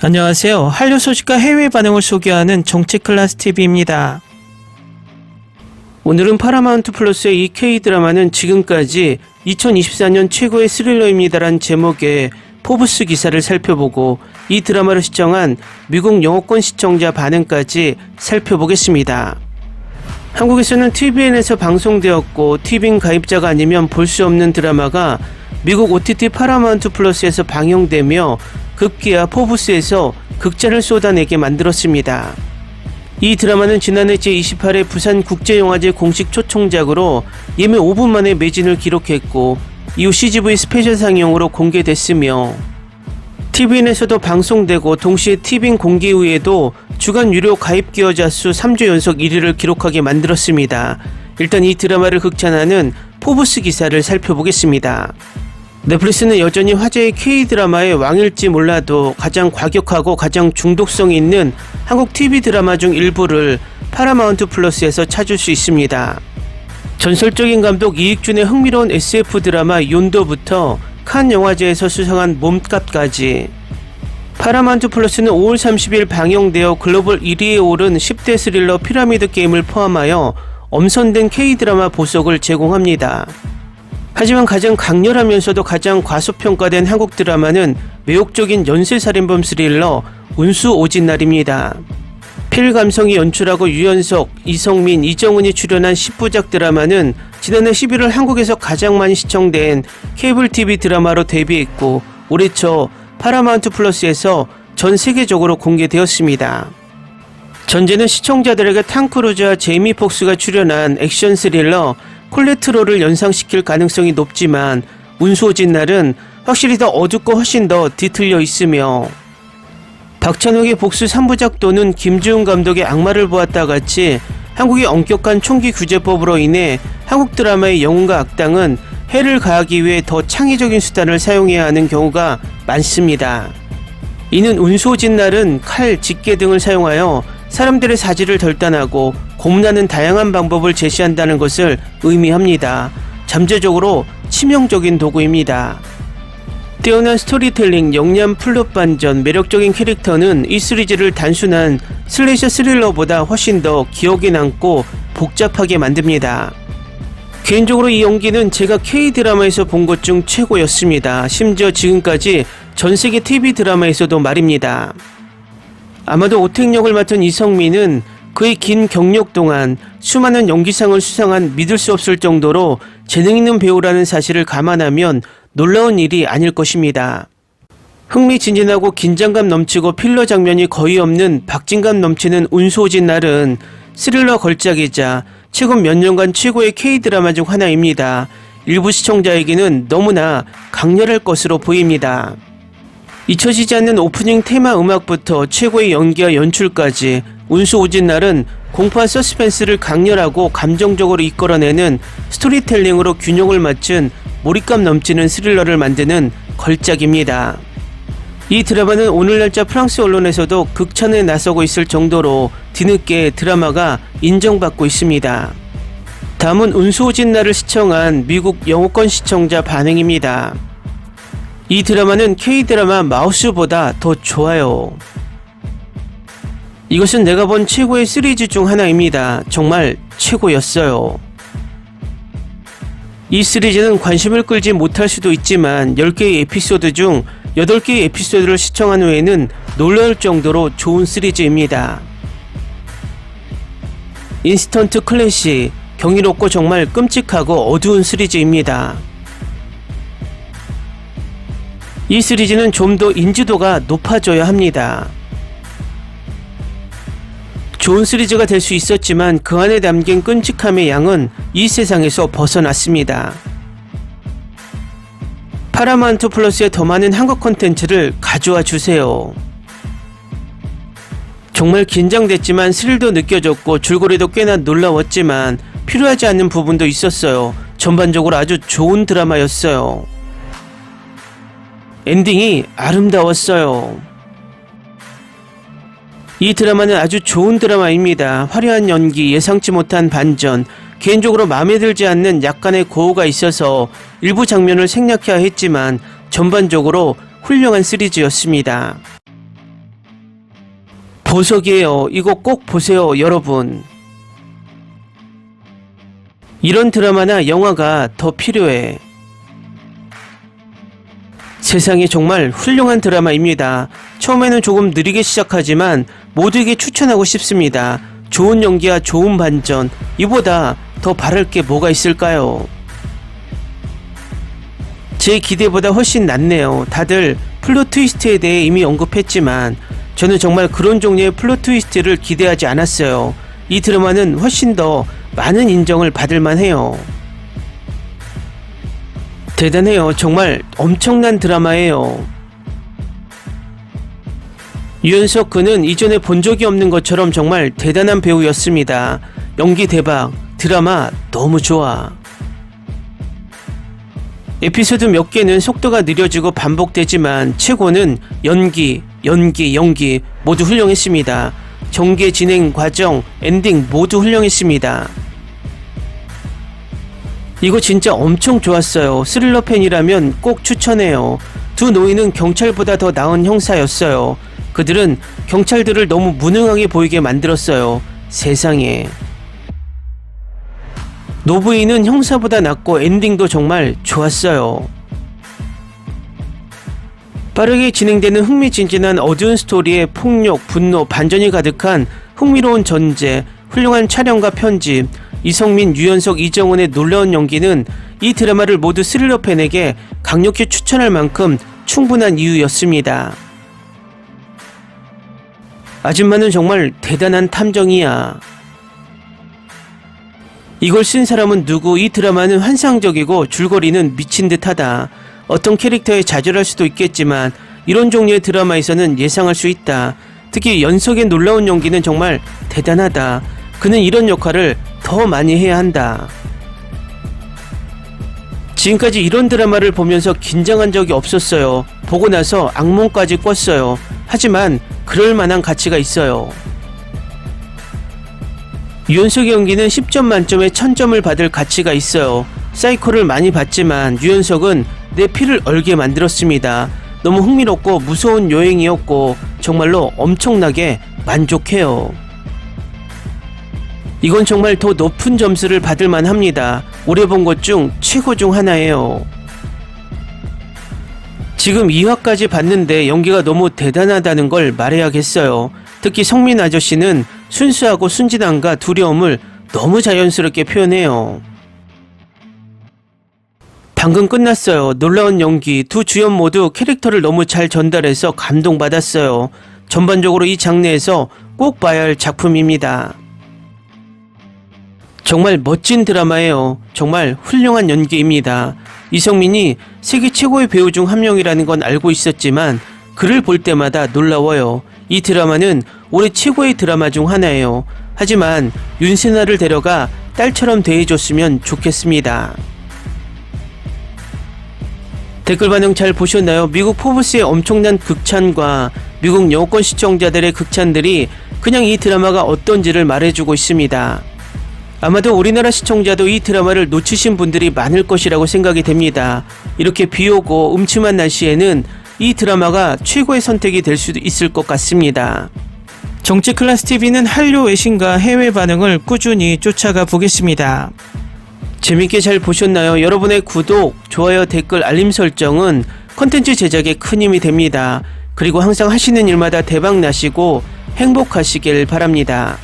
안녕하세요. 한류 소식과 해외 반응을 소개하는 정치클래스TV입니다. 오늘은 파라마운트 플러스의 이 K드라마는 지금까지 2024년 최고의 스릴러입니다란 제목의 포브스 기사를 살펴보고 이 드라마를 시청한 미국 영어권 시청자 반응까지 살펴보겠습니다. 한국에서는 TVN에서 방송되었고 TVN 가입자가 아니면 볼 수 없는 드라마가 미국 OTT 파라마운트 플러스에서 방영되며 급기야 포브스에서 극찬을 쏟아내게 만들었습니다. 이 드라마는 지난해 제28회 부산국제영화제 공식 초청작으로 예매 5분 만에 매진을 기록했고 이후 CGV 스페셜 상영으로 공개됐으며 TVN에서도 방송되고 동시에 TVN 공개 후에도 주간 유료 가입 기여자 수 3주 연속 1위를 기록하게 만들었습니다. 일단 이 드라마를 극찬하는 포브스 기사를 살펴보겠습니다. 넷플릭스는 여전히 화제의 K드라마의 왕일지 몰라도 가장 과격하고 가장 중독성이 있는 한국 TV 드라마 중 일부를 파라마운트 플러스에서 찾을 수 있습니다. 전설적인 감독 이익준의 흥미로운 SF 드라마 욘도부터 칸 영화제에서 수상한 몸값까지 파라마운트 플러스는 5월 30일 방영되어 글로벌 1위에 오른 10대 스릴러 피라미드 게임을 포함하여 엄선된 K드라마 보석을 제공합니다. 하지만 가장 강렬하면서도 가장 과소평가된 한국 드라마는 매혹적인 연쇄살인범 스릴러 운수 오진 날입니다. 필감성이 연출하고 유연석, 이성민, 이정은이 출연한 10부작 드라마는 지난해 11월 한국에서 가장 많이 시청된 케이블 TV 드라마로 데뷔했고 올해 초 파라마운트 플러스에서 전 세계적으로 공개되었습니다. 전제는 시청자들에게 탐 크루즈와 제이미 폭스가 출연한 액션 스릴러 콜레트롤을 연상시킬 가능성이 높지만 운수 오진 날은 확실히 더 어둡고 훨씬 더 뒤틀려 있으며 박찬욱의 복수 3부작 또는 김주훈 감독의 악마를 보았다 같이 한국의 엄격한 총기 규제법으로 인해 한국 드라마의 영웅과 악당은 해를 가하기 위해 더 창의적인 수단을 사용해야 하는 경우가 많습니다. 이는 운수 오진 날은 칼, 집게 등을 사용하여 사람들의 사지를 결단하고 고문하는 다양한 방법을 제시한다는 것을 의미합니다. 잠재적으로 치명적인 도구입니다. 뛰어난 스토리텔링, 영리한 플롯 반전, 매력적인 캐릭터는 이 시리즈를 단순한 슬래셔 스릴러보다 훨씬 더 기억에 남고 복잡하게 만듭니다. 개인적으로 이 연기는 제가 K드라마에서 본 것 중 최고였습니다. 심지어 지금까지 전세계 TV 드라마에서도 말입니다. 아마도 오택 역을 맡은 이성민은 그의 긴 경력 동안 수많은 연기상을 수상한 믿을 수 없을 정도로 재능 있는 배우라는 사실을 감안하면 놀라운 일이 아닐 것입니다. 흥미진진하고 긴장감 넘치고 필러 장면이 거의 없는 박진감 넘치는 운수 오진 날은 스릴러 걸작이자 최근 몇 년간 최고의 K드라마 중 하나입니다. 일부 시청자에게는 너무나 강렬할 것으로 보입니다. 잊혀지지 않는 오프닝 테마 음악부터 최고의 연기와 연출까지 운수 오진 날은 공포와 서스펜스를 강렬하고 감정적으로 이끌어내는 스토리텔링으로 균형을 맞춘 몰입감 넘치는 스릴러를 만드는 걸작입니다. 이 드라마는 오늘 날짜 프랑스 언론에서도 극찬에 나서고 있을 정도로 뒤늦게 드라마가 인정받고 있습니다. 다음은 운수 오진 날을 시청한 미국 영어권 시청자 반응입니다. 이 드라마는 K드라마 마우스보다 더 좋아요. 이것은 내가 본 최고의 시리즈 중 하나입니다. 정말 최고였어요. 이 시리즈는 관심을 끌지 못할 수도 있지만 10개의 에피소드 중 8개의 에피소드를 시청한 후에는 놀라울 정도로 좋은 시리즈입니다. 인스턴트 클래식, 경이롭고 정말 끔찍하고 어두운 시리즈입니다. 이 시리즈는 좀 더 인지도가 높아져야 합니다. 좋은 시리즈가 될 수 있었지만 그 안에 담긴 끔찍함의 양은 이 세상에서 벗어났습니다. 파라마운트 플러스에 더 많은 한국 콘텐츠를 가져와 주세요. 정말 긴장됐지만 스릴도 느껴졌고 줄거리도 꽤나 놀라웠지만 필요하지 않는 부분도 있었어요. 전반적으로 아주 좋은 드라마였어요. 엔딩이 아름다웠어요. 이 드라마는 아주 좋은 드라마입니다. 화려한 연기, 예상치 못한 반전, 개인적으로 마음에 들지 않는 약간의 고어가 있어서 일부 장면을 생략해야 했지만 전반적으로 훌륭한 시리즈였습니다. 보석이에요. 이거 꼭 보세요, 여러분. 이런 드라마나 영화가 더 필요해. 세상에 정말 훌륭한 드라마입니다. 처음에는 조금 느리게 시작하지만 모두에게 추천하고 싶습니다. 좋은 연기와 좋은 반전, 이보다 더 바랄 게 뭐가 있을까요? 제 기대보다 훨씬 낫네요. 다들 플롯 트위스트에 대해 이미 언급했지만 저는 정말 그런 종류의 플롯 트위스트를 기대하지 않았어요. 이 드라마는 훨씬 더 많은 인정을 받을 만해요. 대단해요. 정말 엄청난 드라마예요. 유연석 그는 이전에 본 적이 없는 것처럼 정말 대단한 배우였습니다. 연기 대박, 드라마 너무 좋아. 에피소드 몇 개는 속도가 느려지고 반복되지만 최고는 연기 모두 훌륭했습니다. 전개 진행 과정, 엔딩 모두 훌륭했습니다. 이거 진짜 엄청 좋았어요. 스릴러 팬이라면 꼭 추천해요. 두 노인은 경찰보다 더 나은 형사였어요. 그들은 경찰들을 너무 무능하게 보이게 만들었어요. 세상에. 노부인은 형사보다 낫고 엔딩도 정말 좋았어요. 빠르게 진행되는 흥미진진한 어두운 스토리에 폭력, 분노, 반전이 가득한 흥미로운 전제, 훌륭한 촬영과 편집, 이성민, 유연석, 이정은의 놀라운 연기는 이 드라마를 모두 스릴러 팬에게 강력히 추천할 만큼 충분한 이유였습니다. 아줌마는 정말 대단한 탐정이야. 이걸 쓴 사람은 누구? 이 드라마는 환상적이고 줄거리는 미친 듯하다. 어떤 캐릭터에 좌절할 수도 있겠지만 이런 종류의 드라마에서는 예상할 수 있다. 특히 연석의 놀라운 연기는 정말 대단하다. 그는 이런 역할을 더 많이 해야 한다. 지금까지 이런 드라마를 보면서 긴장한 적이 없었어요. 보고 나서 악몽까지 꿨어요. 하지만 그럴 만한 가치가 있어요. 유연석의 연기는 10점 만점에 1000점을 받을 가치가 있어요. 사이코를 많이 봤지만 유연석은 내 피를 얼게 만들었습니다. 너무 흥미롭고 무서운 여행이었고 정말로 엄청나게 만족해요. 이건 정말 더 높은 점수를 받을 만합니다. 올해 본 것 중 최고 중 하나예요. 지금 2화까지 봤는데 연기가 너무 대단하다는 걸 말해야겠어요. 특히 성민 아저씨는 순수하고 순진함과 두려움을 너무 자연스럽게 표현해요. 방금 끝났어요. 놀라운 연기, 두 주연 모두 캐릭터를 너무 잘 전달해서 감동받았어요. 전반적으로 이 장르에서 꼭 봐야 할 작품입니다. 정말 멋진 드라마예요. 정말 훌륭한 연기입니다. 이성민이 세계 최고의 배우 중 한 명이라는 건 알고 있었지만 그를 볼 때마다 놀라워요. 이 드라마는 올해 최고의 드라마 중 하나예요. 하지만 윤세나를 데려가 딸처럼 대해줬으면 좋겠습니다. 댓글 반응 잘 보셨나요? 미국 포브스의 엄청난 극찬과 미국 영어권 시청자들의 극찬들이 그냥 이 드라마가 어떤지를 말해주고 있습니다. 아마도 우리나라 시청자도 이 드라마를 놓치신 분들이 많을 것이라고 생각이 됩니다. 이렇게 비오고 음침한 날씨에는 이 드라마가 최고의 선택이 될 수도 있을 것 같습니다. 정치클래스TV는 한류 외신과 해외 반응을 꾸준히 쫓아가 보겠습니다. 재밌게 잘 보셨나요? 여러분의 구독, 좋아요, 댓글, 알림 설정은 컨텐츠 제작에 큰 힘이 됩니다. 그리고 항상 하시는 일마다 대박 나시고 행복하시길 바랍니다.